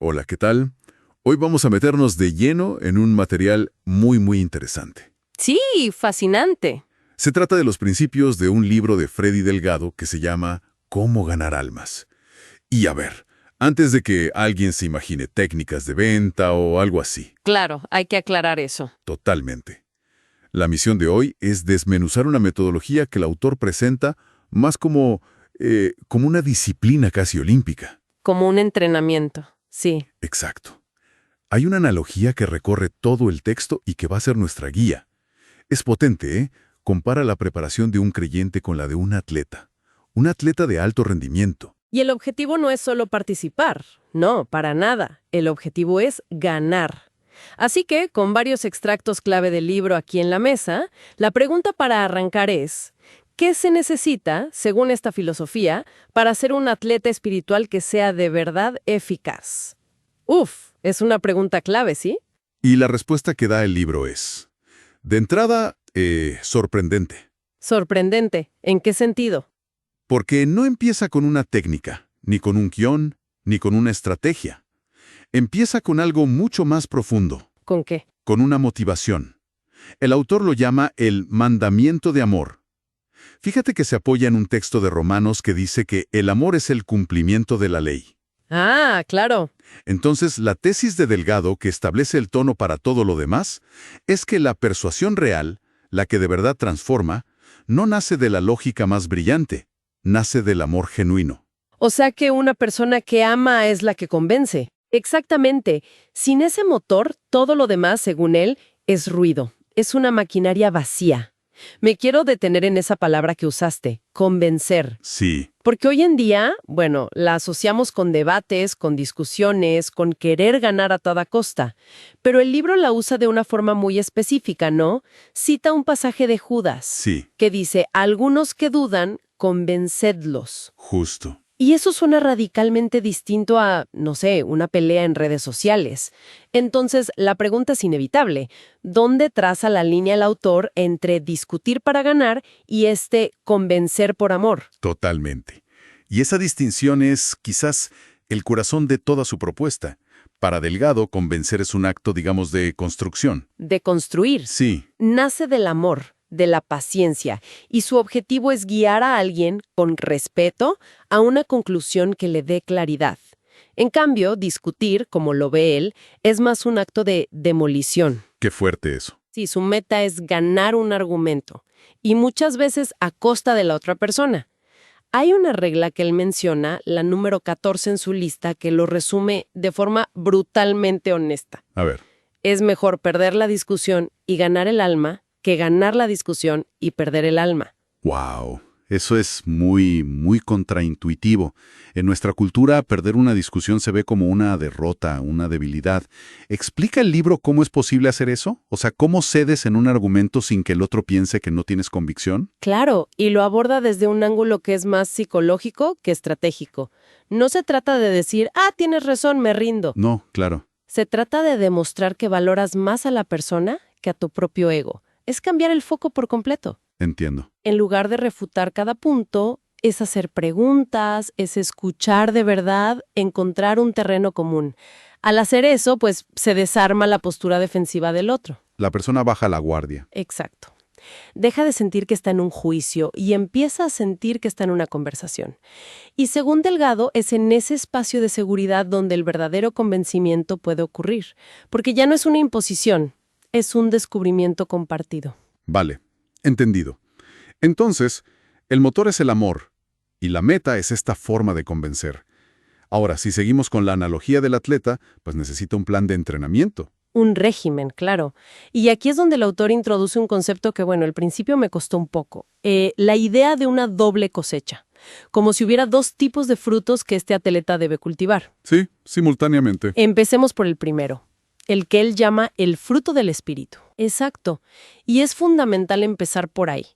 Hola, ¿qué tal? Hoy vamos a meternos de lleno en un material muy interesante. Sí, fascinante. Se trata de los principios de un libro de Freddy Delgado que se llama Cómo ganar almas. Y a ver, antes de que alguien se imagine técnicas de venta o algo así, Claro, hay que aclarar eso. totalmente. La misión de hoy es desmenuzar una metodología que el autor presenta más como una disciplina casi olímpica. Como un entrenamiento. Sí. Exacto. Hay una analogía que recorre todo el texto y que va a ser nuestra guía. Es potente, ¿eh? Compara la preparación de un creyente con la de un atleta. Un atleta de alto rendimiento. Y el objetivo no es solo participar. No, para nada. El objetivo es ganar. Así que, con varios extractos clave del libro aquí en la mesa, la pregunta para arrancar es, ¿qué se necesita, según esta filosofía, para ser un atleta espiritual que sea de verdad eficaz? Es una pregunta clave, ¿sí? Y la respuesta que da el libro es, de entrada, sorprendente. Sorprendente. ¿En qué sentido? Porque no empieza con una técnica, ni con un guión, ni con una estrategia. Empieza con algo mucho más profundo, ¿Con qué? con una motivación. El autor lo llama el mandamiento de amor. Fíjate que se apoya en un texto de Romanos que dice que el amor es el cumplimiento de la ley. Ah, claro. Entonces, la tesis de Delgado, que establece el tono para todo lo demás, es que la persuasión real, la que de verdad transforma, no nace de la lógica más brillante, nace del amor genuino. O sea que una persona que ama es la que convence. Exactamente. Sin ese motor, todo lo demás, según él, es ruido. Es una maquinaria vacía. Me quiero detener en esa palabra que usaste, convencer. Sí, Porque hoy en día, bueno, la asociamos con debates, con discusiones, con querer ganar a toda costa. Pero el libro la usa de una forma muy específica, ¿no? Cita un pasaje de Judas, sí, que dice, algunos que dudan, convencedlos. justo. Y eso suena radicalmente distinto a, no sé, una pelea en redes sociales. Entonces, la pregunta es inevitable. ¿Dónde traza la línea el autor entre discutir para ganar y convencer por amor? Totalmente. Y esa distinción es, quizás, el corazón de toda su propuesta. Para Delgado, convencer es un acto, digamos, de construcción. De construir. Sí, Nace del amor, de la paciencia, y su objetivo es guiar a alguien, con respeto, a una conclusión que le dé claridad. En cambio, discutir, como lo ve él, es más un acto de demolición. qué fuerte eso. Sí, su meta es ganar un argumento, y muchas veces a costa de la otra persona. Hay una regla que él menciona, la número 14 en su lista, que lo resume de forma brutalmente honesta. A ver. Es mejor perder la discusión y ganar el alma que ganar la discusión y perder el alma. Wow, eso es muy contraintuitivo. En nuestra cultura, perder una discusión se ve como una derrota, una debilidad. ¿Explica el libro cómo es posible hacer eso? O sea, ¿cómo cedes en un argumento sin que el otro piense que no tienes convicción? Claro, y lo aborda desde un ángulo que es más psicológico que estratégico. No se trata de decir, tienes razón, me rindo. No, claro. Se trata de demostrar que valoras más a la persona que a tu propio ego. Es cambiar el foco por completo. Entiendo. En lugar de refutar cada punto, es hacer preguntas, es escuchar de verdad, encontrar un terreno común. Al hacer eso, pues se desarma la postura defensiva del otro. La persona baja la guardia. Exacto. Deja de sentir que está en un juicio y empieza a sentir que está en una conversación. Y según Delgado, es en ese espacio de seguridad donde el verdadero convencimiento puede ocurrir, porque ya no es una imposición, es un descubrimiento compartido. Vale, entendido. Entonces, el motor es el amor y la meta es esta forma de convencer. Ahora, si seguimos con la analogía del atleta, pues necesita un plan de entrenamiento. Un régimen, claro. Y aquí es donde el autor introduce un concepto que, bueno, al principio me costó un poco. La idea de una doble cosecha. Como si hubiera dos tipos de frutos que este atleta debe cultivar. Sí, simultáneamente. Empecemos por el primero, el que él llama el fruto del espíritu. Exacto. Y es fundamental empezar por ahí,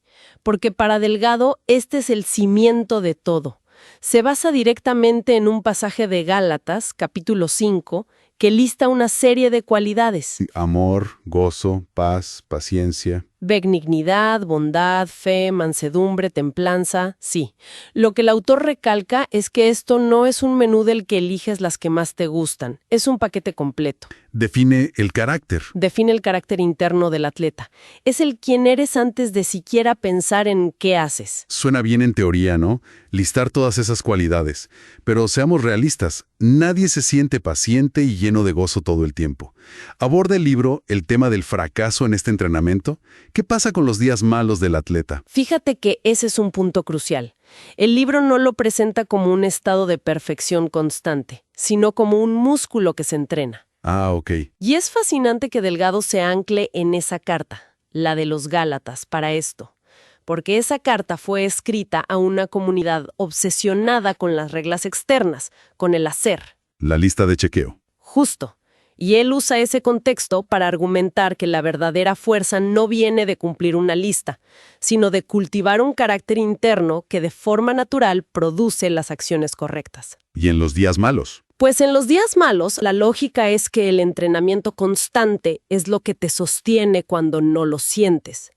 porque para Delgado este es el cimiento de todo. Se basa directamente en un pasaje de Gálatas, capítulo 5, que lista una serie de cualidades. Amor, gozo, paz, paciencia. Benignidad, bondad, fe, mansedumbre, templanza, sí. Lo que el autor recalca es que esto no es un menú del que eliges las que más te gustan, es un paquete completo. Define el carácter. Define el carácter interno del atleta. Es el quien eres antes de siquiera pensar en qué haces. Suena bien en teoría, ¿no? Listar todas esas cualidades. Pero seamos realistas, nadie se siente paciente y lleno de gozo todo el tiempo. Aborda el libro el tema del fracaso en este entrenamiento. ¿Qué pasa con los días malos del atleta? Fíjate que ese es un punto crucial. El libro no lo presenta como un estado de perfección constante, sino como un músculo que se entrena. Ah, ok. Y es fascinante que Delgado se ancle en esa carta, la de los Gálatas, para esto. Porque esa carta fue escrita a una comunidad obsesionada con las reglas externas, con el hacer. La lista de chequeo. Justo. Y él usa ese contexto para argumentar que la verdadera fuerza no viene de cumplir una lista, sino de cultivar un carácter interno que de forma natural produce las acciones correctas. ¿Y en los días malos? Pues en los días malos, la lógica es que el entrenamiento constante es lo que te sostiene cuando no lo sientes.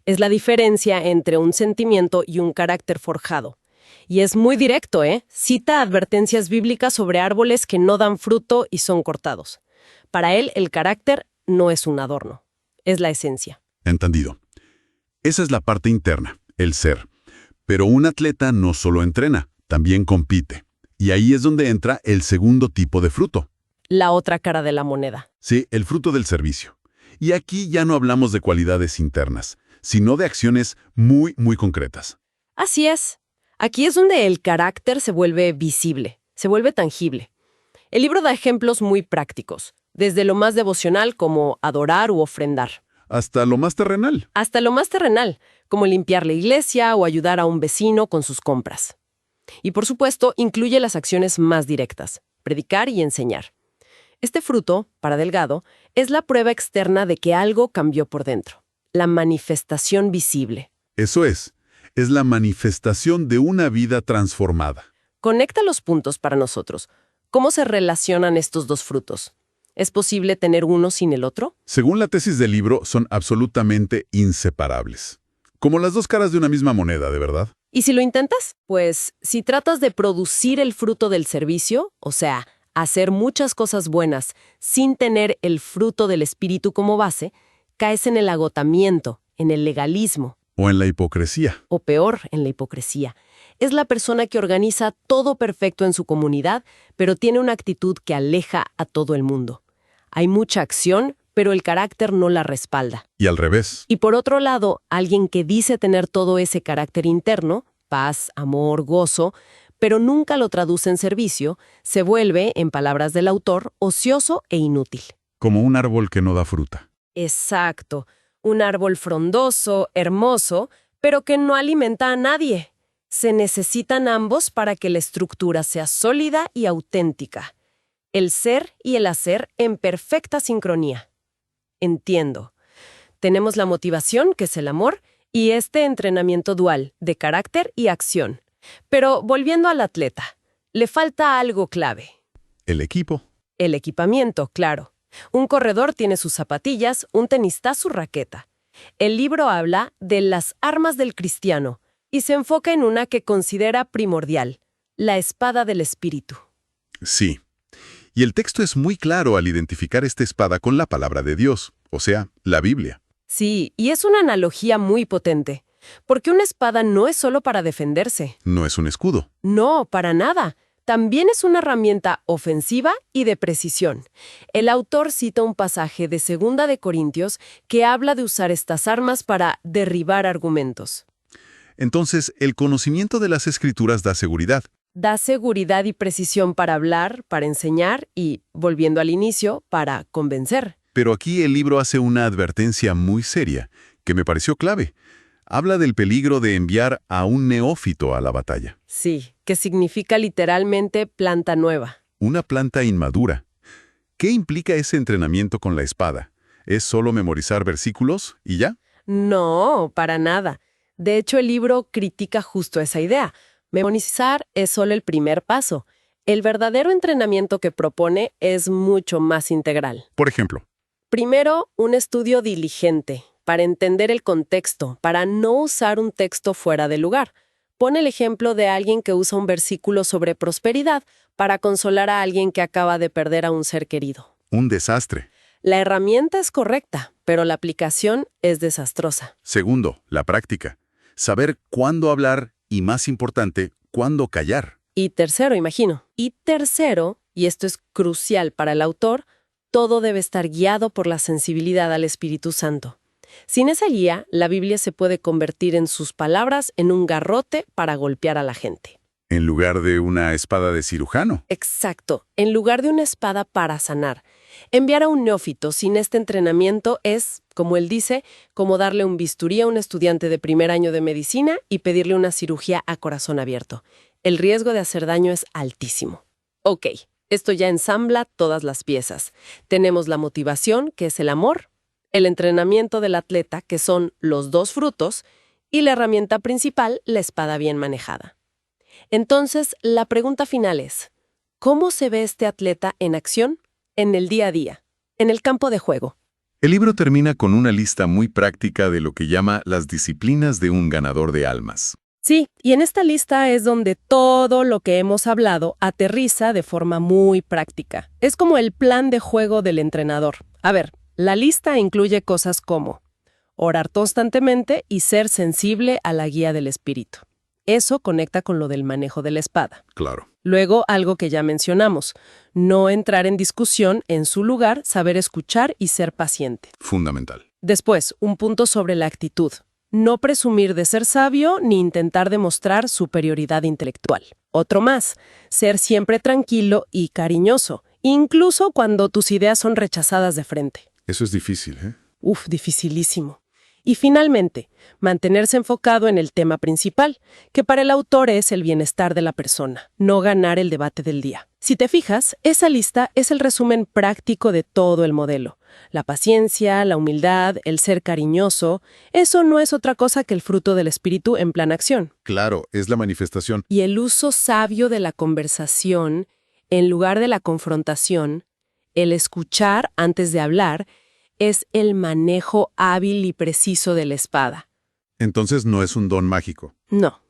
Es la diferencia entre un sentimiento y un carácter forjado. Y es muy directo, ¿eh? Cita advertencias bíblicas sobre árboles que no dan fruto y son cortados. Para él, el carácter no es un adorno, es la esencia. Entendido. Esa es la parte interna, el ser. Pero un atleta no solo entrena, también compite. Y ahí es donde entra el segundo tipo de fruto. La otra cara de la moneda. Sí, el fruto del servicio. Y aquí ya no hablamos de cualidades internas, sino de acciones muy, muy concretas. Así es. Aquí es donde el carácter se vuelve visible, se vuelve tangible. El libro da ejemplos muy prácticos, desde lo más devocional como adorar u ofrendar. Hasta lo más terrenal. Hasta lo más terrenal, como limpiar la iglesia o ayudar a un vecino con sus compras. Y por supuesto, incluye las acciones más directas, predicar y enseñar. Este fruto, para Delgado, es la prueba externa de que algo cambió por dentro, la manifestación visible. Eso es la manifestación de una vida transformada. Conecta los puntos para nosotros. ¿Cómo se relacionan estos dos frutos? ¿Es posible tener uno sin el otro? Según la tesis del libro, son absolutamente inseparables. Como las dos caras de una misma moneda, ¿de verdad? ¿Y si lo intentas? Pues, si tratas de producir el fruto del servicio, o sea, hacer muchas cosas buenas sin tener el fruto del espíritu como base, caes en el agotamiento, en el legalismo. O en la hipocresía. O peor, en la hipocresía. Es la persona que organiza todo perfecto en su comunidad, pero tiene una actitud que aleja a todo el mundo. Hay mucha acción, pero el carácter no la respalda. Y al revés. Y por otro lado, alguien que dice tener todo ese carácter interno, paz, amor, gozo, pero nunca lo traduce en servicio, se vuelve, en palabras del autor, ocioso e inútil. Como un árbol que no da fruta. Exacto. Un árbol frondoso, hermoso, pero que no alimenta a nadie. Se necesitan ambos para que la estructura sea sólida y auténtica. El ser y el hacer en perfecta sincronía. Entiendo. Tenemos la motivación, que es el amor, y este entrenamiento dual de carácter y acción. Pero volviendo al atleta, le falta algo clave. El equipo. El equipamiento, claro. Un corredor tiene sus zapatillas, un tenista su raqueta. El libro habla de las armas del cristiano y se enfoca en una que considera primordial, la espada del espíritu. Sí. Y el texto es muy claro al identificar esta espada con la palabra de Dios, o sea, la Biblia. Sí, y es una analogía muy potente, porque una espada no es solo para defenderse. No es un escudo. No, para nada. También es una herramienta ofensiva y de precisión. El autor cita un pasaje de 2 de Corintios que habla de usar estas armas para derribar argumentos. Entonces, el conocimiento de las Escrituras da seguridad. Da seguridad y precisión para hablar, para enseñar y, volviendo al inicio, para convencer. Pero aquí el libro hace una advertencia muy seria, que me pareció clave. Habla del peligro de enviar a un neófito a la batalla. Sí, que significa literalmente planta nueva. Una planta inmadura. ¿Qué implica ese entrenamiento con la espada? ¿Es solo memorizar versículos y ya? No, para nada. De hecho, el libro critica justo esa idea. Memorizar es solo el primer paso. El verdadero entrenamiento que propone es mucho más integral. Por ejemplo, Primero, un estudio diligente, para entender el contexto, para no usar un texto fuera de lugar. Pone el ejemplo de alguien que usa un versículo sobre prosperidad para consolar a alguien que acaba de perder a un ser querido. un desastre. La herramienta es correcta, pero la aplicación es desastrosa. Segundo, la práctica. Saber cuándo hablar y, más importante, cuándo callar. Y tercero, imagino. Y tercero, y esto es crucial para el autor, todo debe estar guiado por la sensibilidad al Espíritu Santo. Sin esa guía, la Biblia se puede convertir en sus palabras en un garrote para golpear a la gente. En lugar de una espada de cirujano. Exacto, en lugar de una espada para sanar. Enviar a un neófito sin este entrenamiento es, como él dice, como darle un bisturí a un estudiante de primer año de medicina y pedirle una cirugía a corazón abierto. El riesgo de hacer daño es altísimo. Ok, esto ya ensambla todas las piezas. Tenemos la motivación, que es el amor, el entrenamiento del atleta, que son los dos frutos, y la herramienta principal, la espada bien manejada. Entonces, la pregunta final es, ¿cómo se ve este atleta en acción, en el día a día, en el campo de juego? El libro termina con una lista muy práctica de lo que llama las disciplinas de un ganador de almas. Sí, y en esta lista es donde todo lo que hemos hablado aterriza de forma muy práctica. Es como el plan de juego del entrenador. A ver, la lista incluye cosas como orar constantemente y ser sensible a la guía del Espíritu. Eso conecta con lo del manejo de la espada. Claro. Luego, algo que ya mencionamos, no entrar en discusión, en su lugar, saber escuchar y ser paciente. Fundamental. Después, un punto sobre la actitud. No presumir de ser sabio ni intentar demostrar superioridad intelectual. Otro más, ser siempre tranquilo y cariñoso, incluso cuando tus ideas son rechazadas de frente. Eso es difícil, ¿eh? Dificilísimo. Y finalmente, mantenerse enfocado en el tema principal, que para el autor es el bienestar de la persona, no ganar el debate del día. Si te fijas, esa lista es el resumen práctico de todo el modelo. La paciencia, la humildad, el ser cariñoso, eso no es otra cosa que el fruto del espíritu en plan acción. Claro, es la manifestación. Y el uso sabio de la conversación, en lugar de la confrontación, el escuchar antes de hablar, es el manejo hábil y preciso de la espada. Entonces no es un don mágico. No.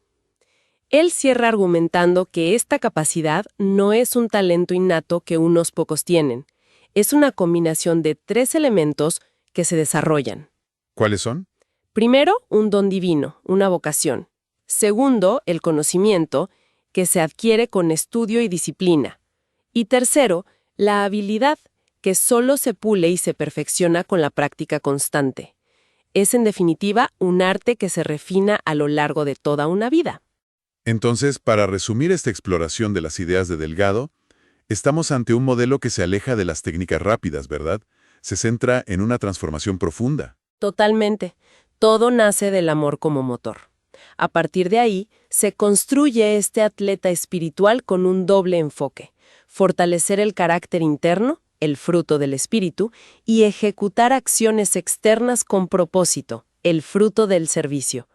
Él cierra argumentando que esta capacidad no es un talento innato que unos pocos tienen. Es una combinación de 3 elementos que se desarrollan. ¿Cuáles son? Primero, un don divino, una vocación. Segundo, el conocimiento, que se adquiere con estudio y disciplina. Y tercero, la habilidad, que solo se pule y se perfecciona con la práctica constante. Es, en definitiva, un arte que se refina a lo largo de toda una vida. Entonces, para resumir esta exploración de las ideas de Delgado, estamos ante un modelo que se aleja de las técnicas rápidas, ¿verdad? Se centra en una transformación profunda. Totalmente. Todo nace del amor como motor. A partir de ahí, se construye este atleta espiritual con un doble enfoque: fortalecer el carácter interno, el fruto del espíritu, y ejecutar acciones externas con propósito, el fruto del servicio.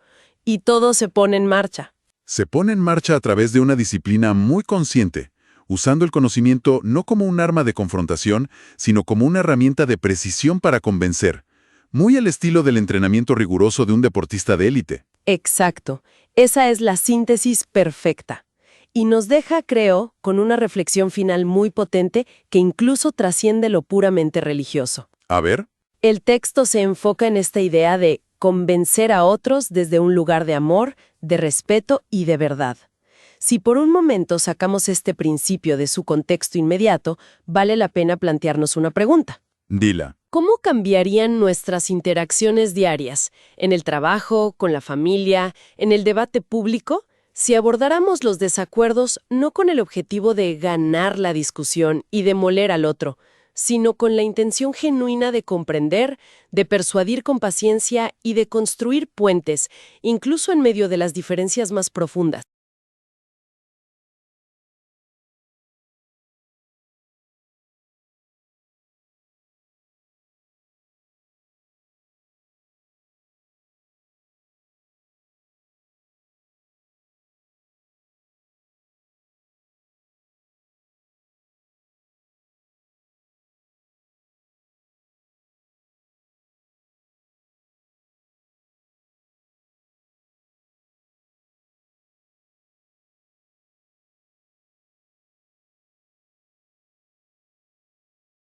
Y todo se pone en marcha. Se pone en marcha a través de una disciplina muy consciente, usando el conocimiento no como un arma de confrontación, sino como una herramienta de precisión para convencer, muy al estilo del entrenamiento riguroso de un deportista de élite. Exacto. Esa es la síntesis perfecta. Y nos deja, creo, con una reflexión final muy potente que incluso trasciende lo puramente religioso. A ver. El texto se enfoca en esta idea de convencer a otros desde un lugar de amor, de respeto y de verdad. Si por un momento sacamos este principio de su contexto inmediato, vale la pena plantearnos una pregunta. Dila. ¿Cómo cambiarían nuestras interacciones diarias, en el trabajo, con la familia, en el debate público, si abordáramos los desacuerdos no con el objetivo de ganar la discusión y demoler al otro, sino con la intención genuina de comprender, de persuadir con paciencia y de construir puentes, incluso en medio de las diferencias más profundas?